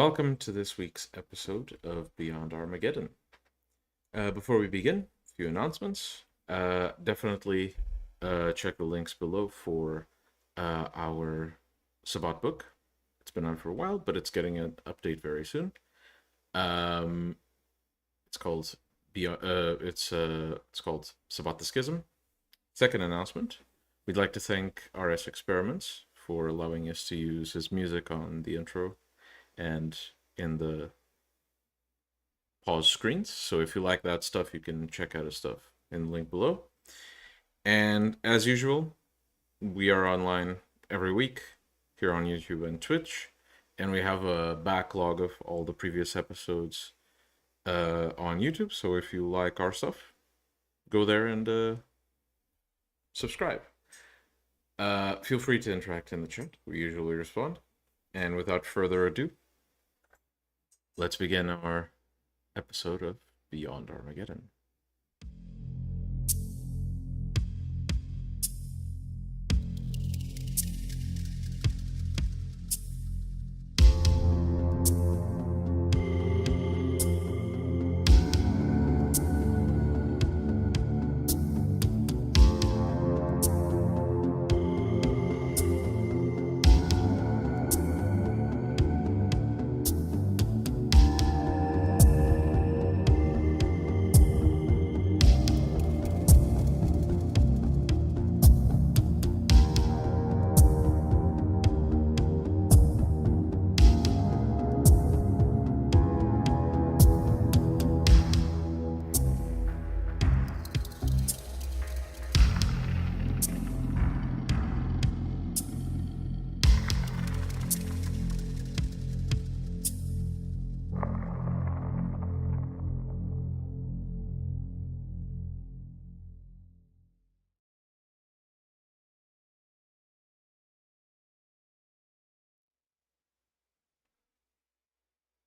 welcome to this week's episode of Beyond Armageddon. Before we begin, a few announcements. Definitely check the links below for our Sabbat book. It's been on for a while, but it's getting an update very soon. It's called it's called Sabbat the Schism. Second announcement: we'd like to thank RS Experiments for allowing us to use his music on the intro and in the pause screens. So if you like that stuff, you can check out his stuff in the link below. And as usual, we are online every week here on YouTube and Twitch, and we have a backlog of all the previous episodes on YouTube. So if you like our stuff, go there and subscribe. Feel free to interact in the chat. We usually respond. And without further ado, let's begin our episode of Beyond Armageddon.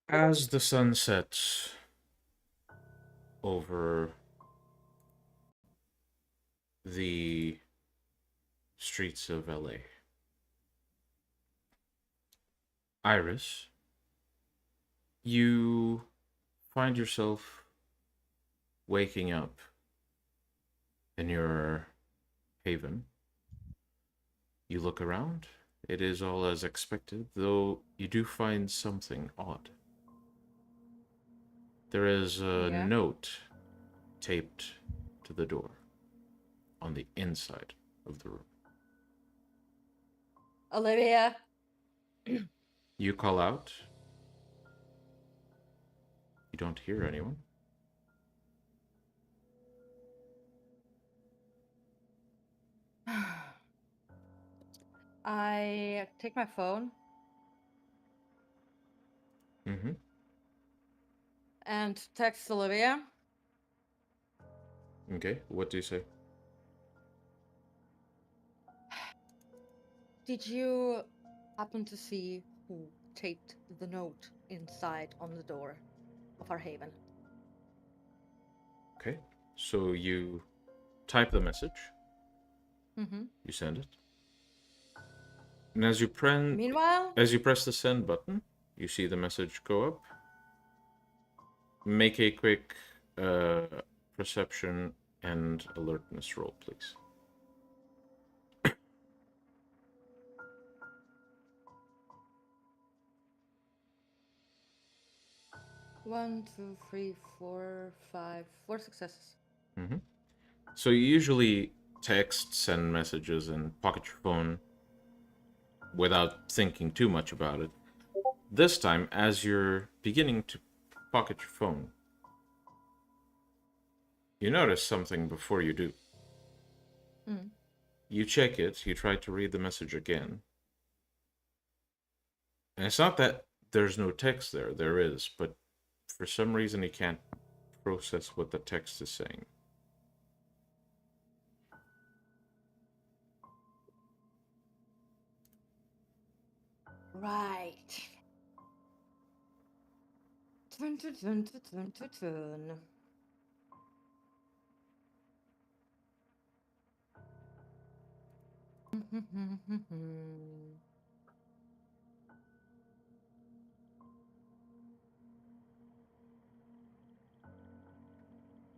As the sun sets over the streets of LA, Iris, you find yourself waking up in your haven. You look around. It is all as expected, though you do find something odd. There is a note taped to the door on the inside of the room. Olivia. You call out. You don't hear anyone. I take my phone Mm-hmm. and text Olivia. Okay, what do you say? Did you happen to see who taped the note inside on the door of our haven? Okay, so you type the message. Mm-hmm. You send it. And as you Meanwhile, press the send button, you see the message go up. Make a quick perception and alertness roll, please. one, two, three, four, five, 4 successes. Mm-hmm. So you usually text, send messages, and pocket your phone without thinking too much about it. This time, as you're beginning to pocket your phone, you notice something before you do. Mm. You check it, you try to read the message again. And it's not that there's no text there, there is, but for some reason you can't process what the text is saying. Right. Turn.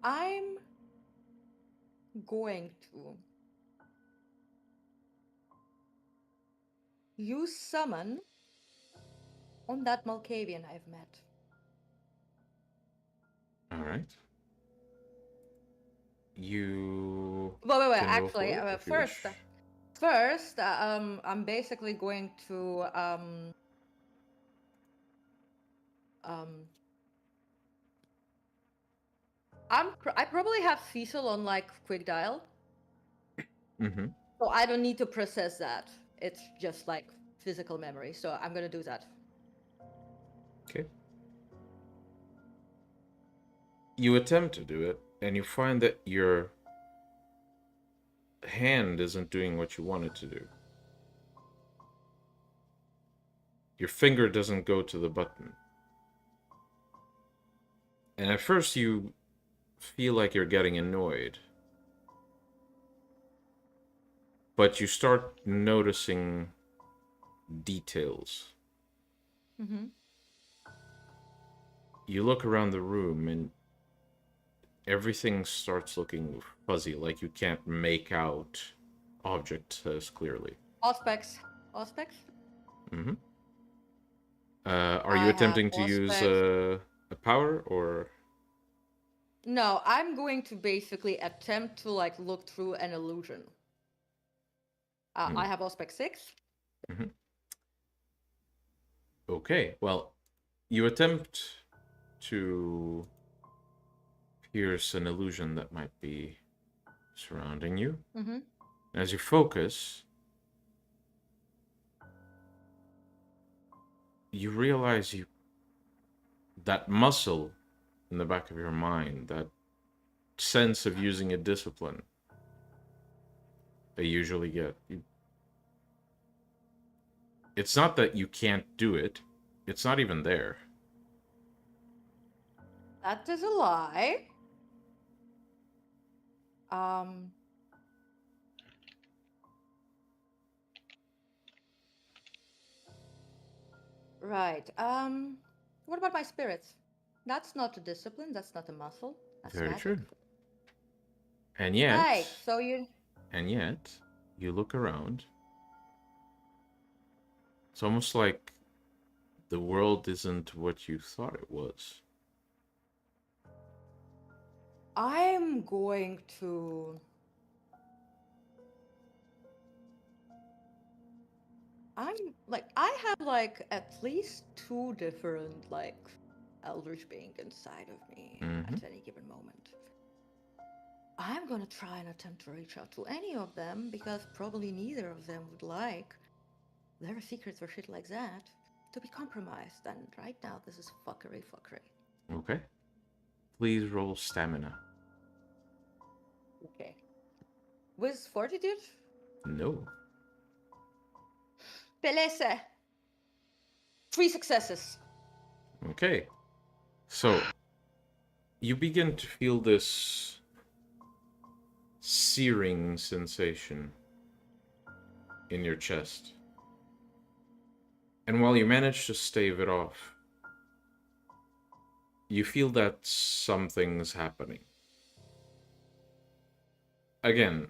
I'm going to use summon on that Malkavian I've met. All right. You Wait. can roll for Actually, it if you first, wish. I'm basically going to I probably have Cecil on like quick dial, Mm-hmm. so I don't need to process that. It's just like physical memory, so I'm gonna do that. Okay. You attempt to do it, and you find that your hand isn't doing what you want it to do. Your finger doesn't go to the button. And at first you feel like you're getting annoyed. But you start noticing details. Mm-hmm. You look around the room and everything starts looking fuzzy, like you can't make out objects as clearly. Auspex. Mm-hmm. Are you I have attempting to use Auspex. a power or? No, I'm going to basically attempt to like look through an illusion. I have Auspex 6. Mm-hmm. Okay, well, you attempt to pierce an illusion that might be surrounding you. Mm-hmm. As you focus, you realize that muscle in the back of your mind, that sense of using a discipline they usually get. It's not that you can't do it, it's not even there. That is a lie. Right. What about my spirits? That's not a discipline, that's not a muscle. That's Very magic. true. And Right, yet, so you you look around. It's almost like the world isn't what you thought it was. I'm going to I have like at least 2 different like eldritch being inside of me Mm-hmm. at any given moment. I'm gonna try and attempt to reach out to any of them because probably neither of them would like their secrets or shit like that to be compromised. And right now, this is fuckery. Okay. Please roll stamina. Okay. With fortitude? No. Beleza. 3 successes. Okay. So, you begin to feel this searing sensation in your chest. And while you manage to stave it off, you feel that something's happening. Again,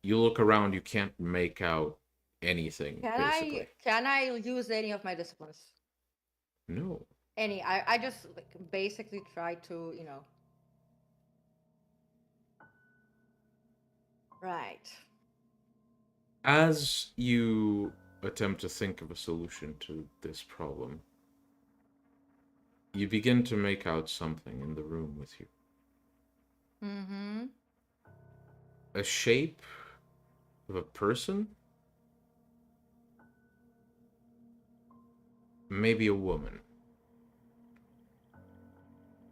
you look around, you can't make out anything, basically. Can I use any of my disciplines? No. Any. I just like, basically try to, you know. Right. As you attempt to think of a solution to this problem, you begin to make out something in the room with you. Mm-hmm. A shape of a person? Maybe a woman.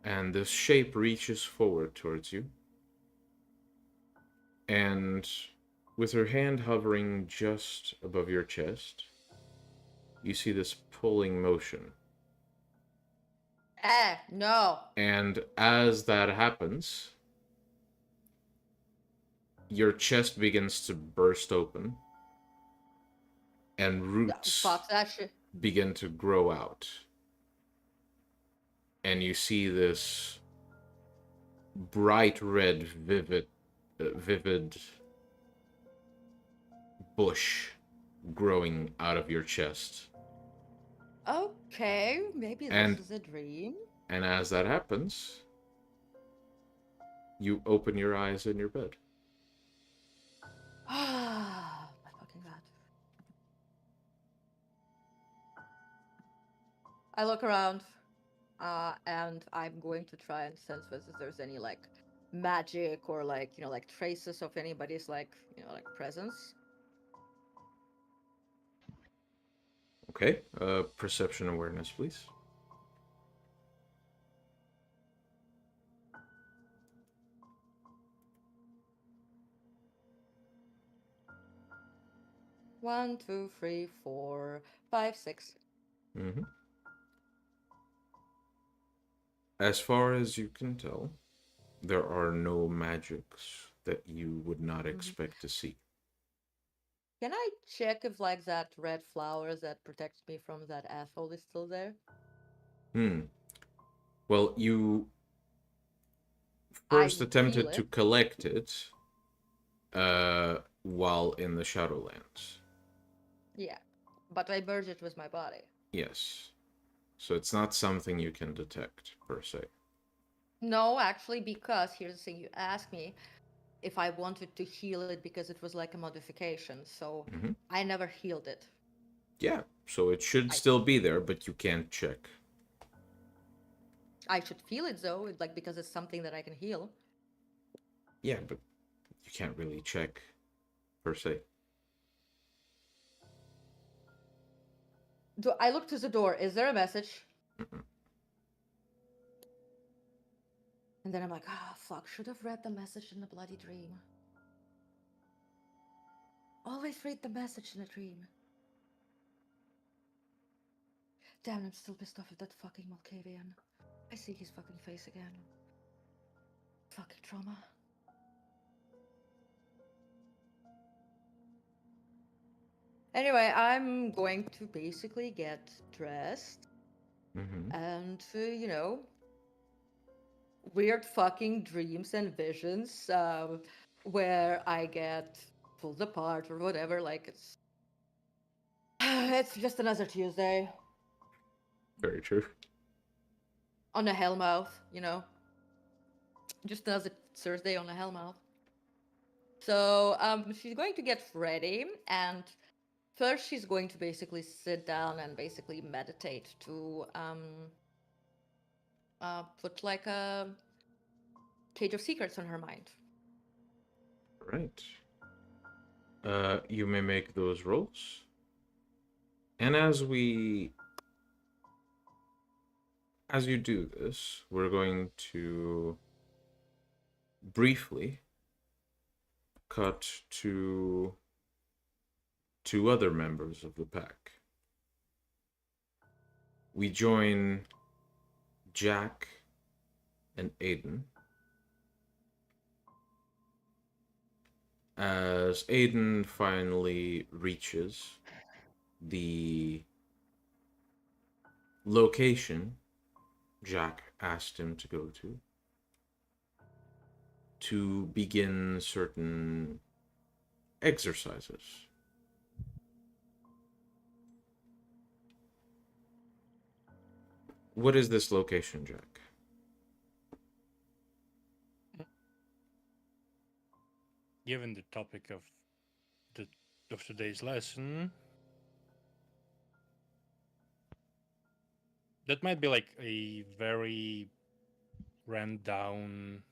And this shape reaches forward towards you. And with her hand hovering just above your chest, you see this pulling motion. No. And as that happens, your chest begins to burst open, and roots Fuck that shit. begin to grow out. And you see this bright red, vivid bush growing out of your chest. Okay, maybe this And is a dream. as that happens, you open your eyes in your bed. Ah, my fucking god. I look around, and I'm going to try and sense if there's any like magic or like like traces of anybody's like like presence. Okay. Perception awareness, please. One, two, three, four, five, six. Mm-hmm. As far as you can tell, there are no magics that you would not Mhm. expect to see. Can I check if like that red flower that protects me from that asshole is still there? Hmm. Well, you I first can feel attempted to it. collect it while in the Shadowlands. Yeah, but I merge it with my body. Yes. So it's not something you can detect, per se. No, actually, because here's the thing: you asked me if I wanted to heal it because it was like a modification. So Mm-hmm. I never healed it. Yeah, so it should I still be there, but you can't check. I should feel it though, like because it's something that I can heal. Yeah, but you can't really check, per se. Do I look to the door? Is there a message? Mm-mm. And then I'm like, ah, fuck, should have read the message in the bloody dream. Always read the message in a dream. Damn, I'm still pissed off at that fucking Malkavian. I see his fucking face again. Fucking trauma. Anyway, I'm going to basically get dressed Mm-hmm. and, weird fucking dreams and visions where I get pulled apart or whatever. Like it's just another Tuesday Very true. on a hellmouth, just another Thursday on a hellmouth. So she's going to get ready, and first she's going to basically sit down and basically meditate to put like a cage of secrets on her mind. Right. You may make those rolls. And as you do this, we're going to briefly cut to two other members of the pack. We join Jack and Aiden as Aiden finally reaches the location Jack asked him to go to begin certain exercises. What is this location, Jack? Given the topic of the of today's lesson, that might be like a very ran down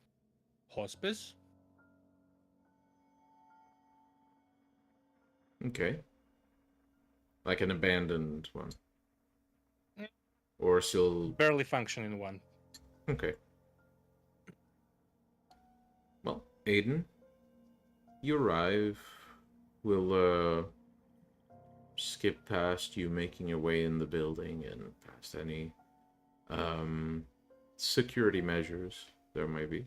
hospice. Okay. Like an abandoned one. Mm. Or still. Barely functioning one. Okay. Well, Aiden, you arrive. We'll skip past you making your way in the building and past any security measures there may be.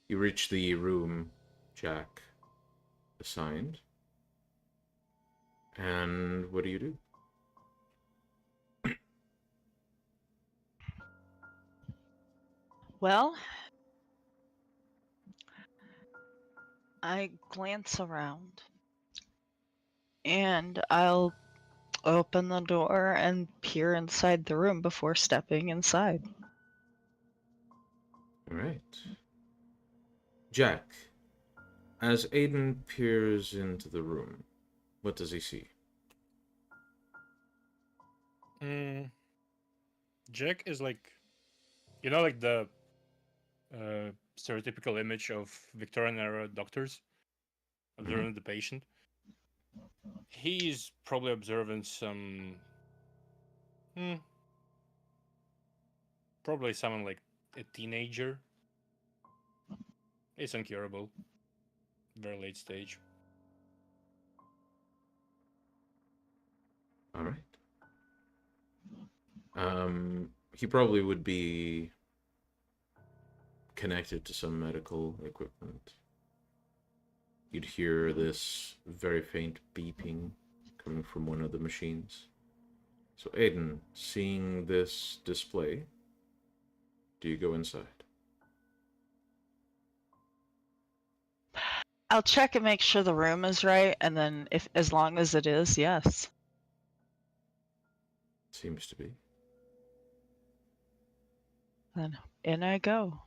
You reach the room Jack assigned. And what do you do? Well, I glance around and I'll open the door and peer inside the room before stepping inside. All right. Jack, as Aiden peers into the room, what does he see? Jack is like, like the stereotypical image of Victorian era doctors observing the patient. He's probably observing some. Probably someone like a teenager. It's incurable. Very late stage. All right. He probably would be connected to some medical equipment. You'd hear this very faint beeping coming from one of the machines. So, Aiden, seeing this display, do you go inside? I'll check and make sure the room is right, and then if as long as it is, yes. Seems to be. Then in I go.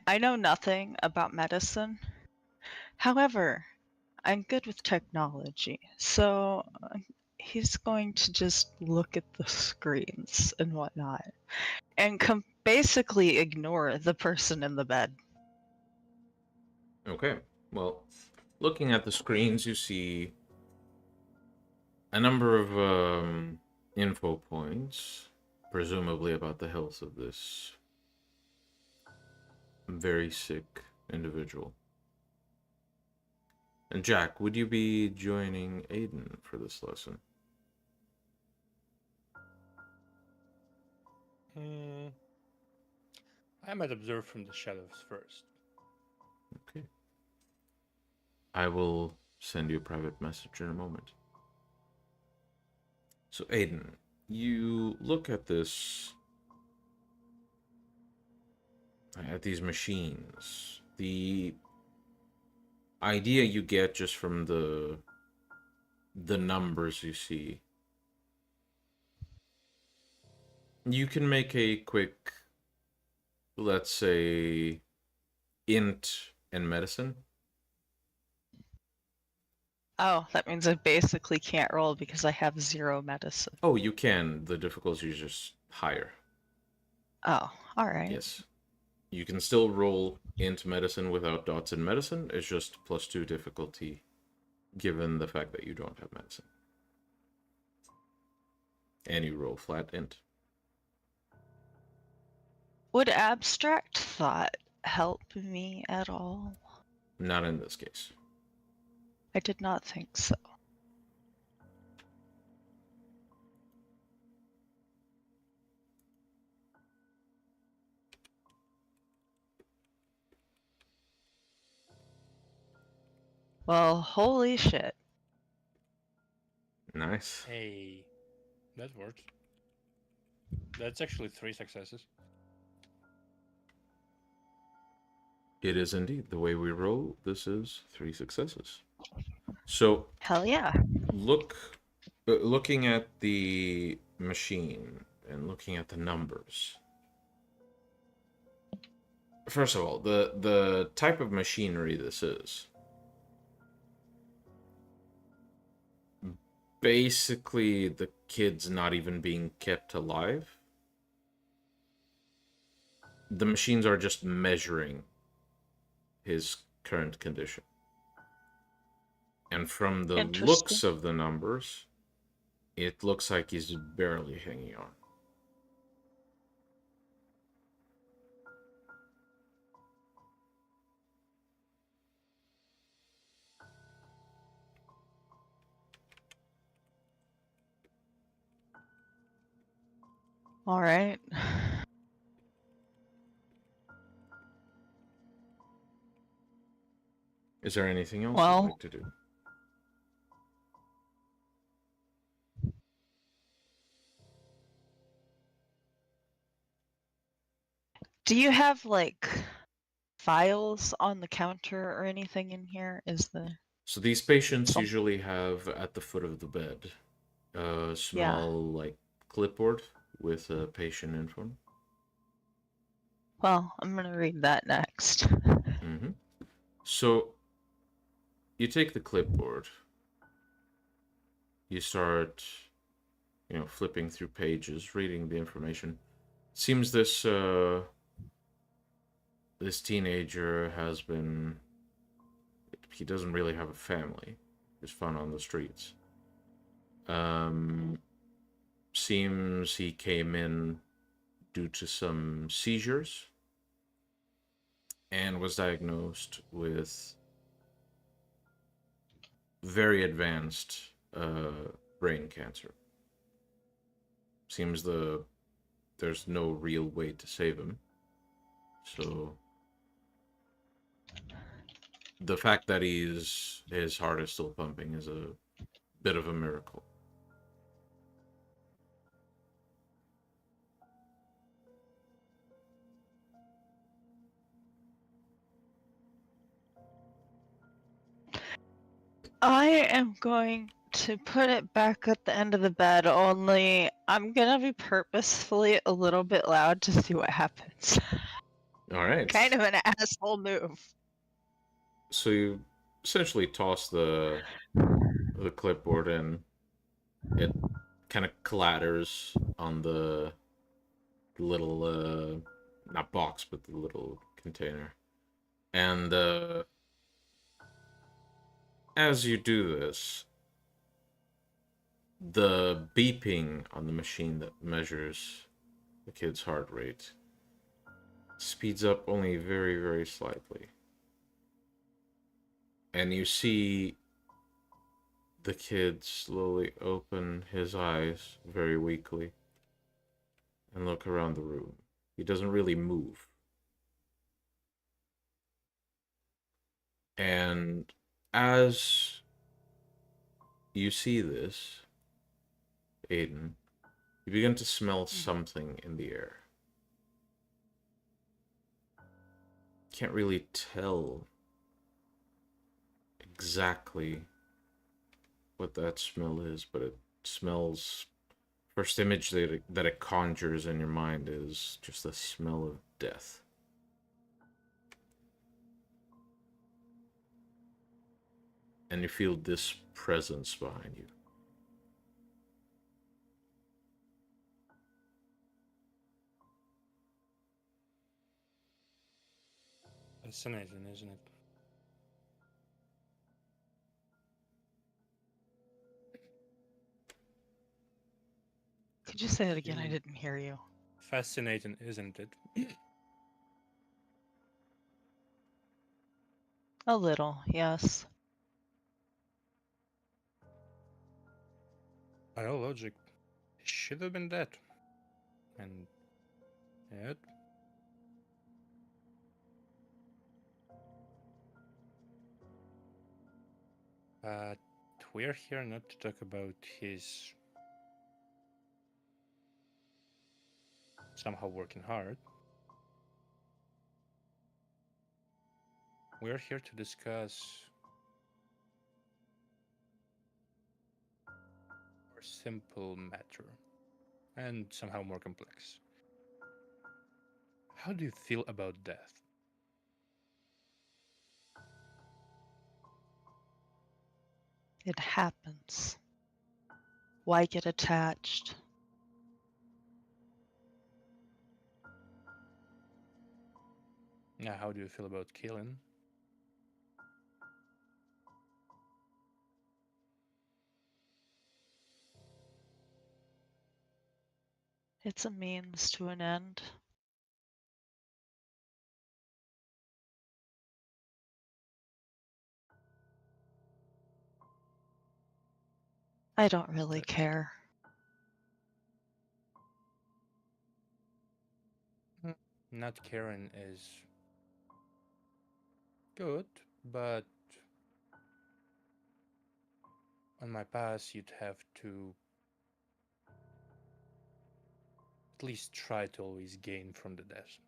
I know nothing about medicine. However, I'm good with technology, so he's going to just look at the screens and whatnot, and basically ignore the person in the bed. Okay. Well, looking at the screens, you see a number of info points, presumably about the health of this very sick individual. And Jack, would you be joining Aiden for this lesson? I might observe from the shadows first. Okay. I will send you a private message in a moment. So, Aiden, you look at these machines. The idea you get just from the numbers you see, you can make a quick, let's say, int and medicine. Oh, that means I basically can't roll because I have 0 medicine. Oh, you can. The difficulty is just higher. Oh, alright. Yes. You can still roll int medicine without dots in medicine. It's just +2 difficulty, given the fact that you don't have medicine. And you roll flat int. Would abstract thought help me at all? Not in this case. I did not think so. Well, holy shit. Nice. Hey, that works. That's actually 3 successes. It is indeed. The way we roll, this is 3 successes. So, Hell yeah. looking at the machine and looking at the numbers. First of all, the type of machinery this is. Basically, the kid's not even being kept alive. The machines are just measuring his current condition. And from the looks of the numbers, it looks like he's barely hanging on. All right. Is there anything else Well, you'd like to do? do you have like files on the counter or anything in here? Is there? So these patients Some- usually have at the foot of the bed a Yeah. small like clipboard with a patient info. Well, I'm gonna read that next. Mm-hmm. So you take the clipboard, you start, flipping through pages, reading the information. Seems this teenager has been. He doesn't really have a family. He's found on the streets. Seems he came in due to some seizures and was diagnosed with very advanced brain cancer. Seems there's no real way to save him. So the fact that his heart is still pumping is a bit of a miracle. I am going to put it back at the end of the bed, only I'm gonna be purposefully a little bit loud to see what happens. All right. Kind of an asshole move. So you essentially toss the clipboard in. It kind of clatters on the little not box but the little container. And as you do this, the beeping on the machine that measures the kid's heart rate speeds up only very, very slightly. And you see the kid slowly open his eyes very weakly and look around the room. He doesn't really move. And as you see this, Aiden, you begin to smell something in the air. Can't really tell exactly what that smell is, but it smells. First image that it conjures in your mind is just the smell of death. And you feel this presence behind you. Fascinating, isn't it? Could you say it again? I Human- didn't hear you. Fascinating, isn't it? A little, yes. By all logic, he should have been dead. And yet, but we're here not to talk about his somehow working hard. We're here to discuss a more simple matter and somehow more complex. How do you feel about death? It happens. Why get attached? Now, how do you feel about killing? It's a means to an end. I don't really care. Not caring is good, but on my path, you'd have to at least try to always gain from the death.